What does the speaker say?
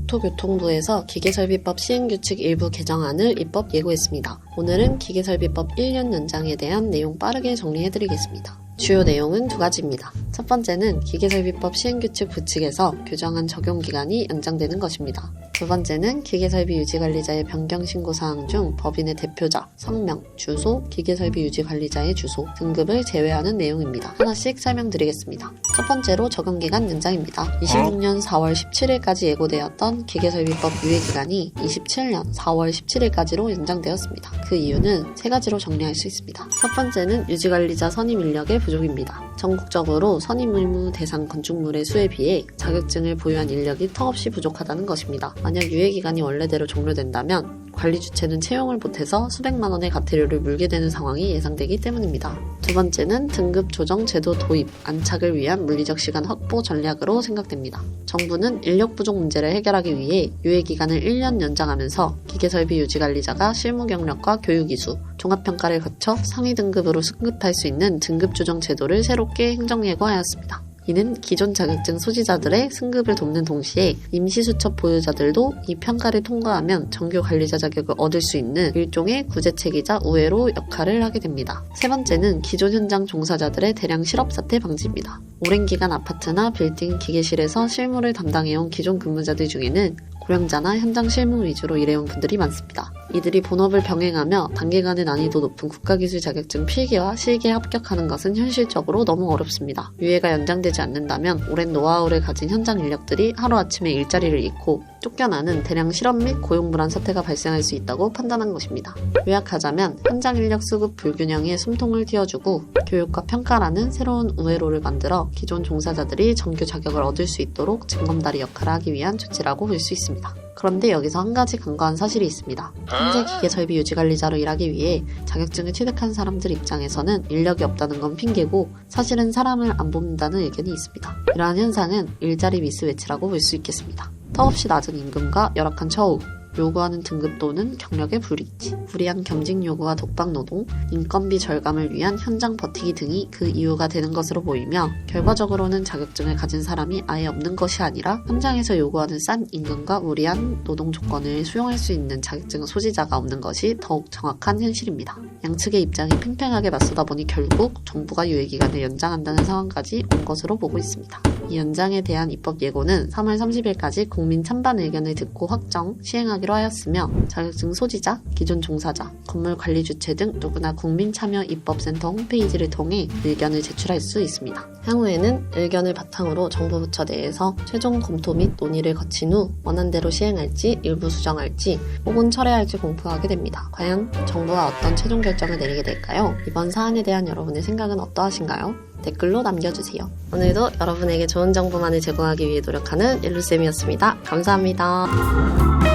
국토교통부에서 기계설비법 시행규칙 일부 개정안을 입법 예고했습니다. 오늘은 기계설비법 1년 연장에 대한 내용 빠르게 정리해드리겠습니다. 주요 내용은 두 가지입니다. 첫 번째는 기계설비법 시행규칙 부칙에서 규정한 적용기간이 연장되는 것입니다. 두 번째는 기계설비 유지관리자의 변경신고사항 중 법인의 대표자, 성명, 주소, 기계설비 유지관리자의 주소, 등급을 제외하는 내용입니다. 하나씩 설명드리겠습니다. 첫 번째로 적용기간 연장입니다. 26년 4월 17일까지 예고되었던 기계설비법 유예기간이 27년 4월 17일까지로 연장되었습니다. 그 이유는 세 가지로 정리할 수 있습니다. 첫 번째는 유지관리자 선임 인력의 부족입니다. 전국적으로 선임 의무 대상 건축물의 수에 비해 자격증을 보유한 인력이 턱없이 부족하다는 것입니다. 만약 유예기간이 원래대로 종료된다면 관리 주체는 채용을 못해서 수백만 원의 과태료를 물게 되는 상황이 예상되기 때문입니다. 두 번째는 등급 조정 제도 도입, 안착을 위한 물리적 시간 확보 전략으로 생각됩니다. 정부는 인력 부족 문제를 해결하기 위해 유예기간을 1년 연장하면서 기계설비 유지관리자가 실무 경력과 교육이수, 종합평가를 거쳐 상위 등급으로 승급할 수 있는 등급 조정 제도를 새롭게 행정예고하였습니다. 이는 기존 자격증 소지자들의 승급을 돕는 동시에 임시수첩 보유자들도 이 평가를 통과하면 정규 관리자 자격을 얻을 수 있는 일종의 구제책이자 우회로 역할을 하게 됩니다. 세 번째는 기존 현장 종사자들의 대량 실업 사태 방지입니다. 오랜 기간 아파트나 빌딩 기계실에서 실무를 담당해온 기존 근무자들 중에는 고령자나 현장 실무 위주로 일해온 분들이 많습니다. 이들이 본업을 병행하며 단기간에 난이도 높은 국가기술 자격증 필기와 실기에 합격하는 것은 현실적으로 너무 어렵습니다. 유예가 연장되지 않는다면 오랜 노하우를 가진 현장 인력들이 하루아침에 일자리를 잃고 쫓겨나는 대량 실업 및 고용 불안 사태가 발생할 수 있다고 판단한 것입니다. 요약하자면 현장 인력 수급 불균형에 숨통을 틔워주고 교육과 평가라는 새로운 우회로를 만들어 기존 종사자들이 정규 자격을 얻을 수 있도록 징검다리 역할을 하기 위한 조치라고 볼 수 있습니다. 그런데 여기서 한 가지 간과한 사실이 있습니다. 현재 기계설비 유지관리자로 일하기 위해 자격증을 취득한 사람들 입장에서는 인력이 없다는 건 핑계고 사실은 사람을 안 뽑는다는 의견이 있습니다. 이러한 현상은 일자리 미스매치라고 볼 수 있겠습니다. 턱없이 낮은 임금과 열악한 처우, 요구하는 등급 또는 경력의 불일치, 불이한 겸직 요구와 독박 노동, 인건비 절감을 위한 현장 버티기 등이 그 이유가 되는 것으로 보이며 결과적으로는 자격증을 가진 사람이 아예 없는 것이 아니라 현장에서 요구하는 싼 임금과 무리한 노동 조건을 수용할 수 있는 자격증 소지자가 없는 것이 더욱 정확한 현실입니다. 양측의 입장이 팽팽하게 맞서다 보니 결국 정부가 유예기간을 연장한다는 상황까지 온 것으로 보고 있습니다. 이 연장에 대한 입법 예고는 3월 30일까지 국민 찬반 의견을 듣고 확정, 시행하기로 하였으며 자격증 소지자, 기존 종사자, 건물 관리 주체 등 누구나 국민참여 입법센터 홈페이지를 통해 의견을 제출할 수 있습니다. 향후에는 의견을 바탕으로 정부 부처 내에서 최종 검토 및 논의를 거친 후 원안대로 시행할지 일부 수정할지 혹은 철회할지 공표하게 됩니다. 과연 정부가 어떤 최종 결정을 내리게 될까요? 이번 사안에 대한 여러분의 생각은 어떠하신가요? 댓글로 남겨주세요. 오늘도 여러분에게 좋은 정보만을 제공하기 위해 노력하는 일루쌤이었습니다. 감사합니다.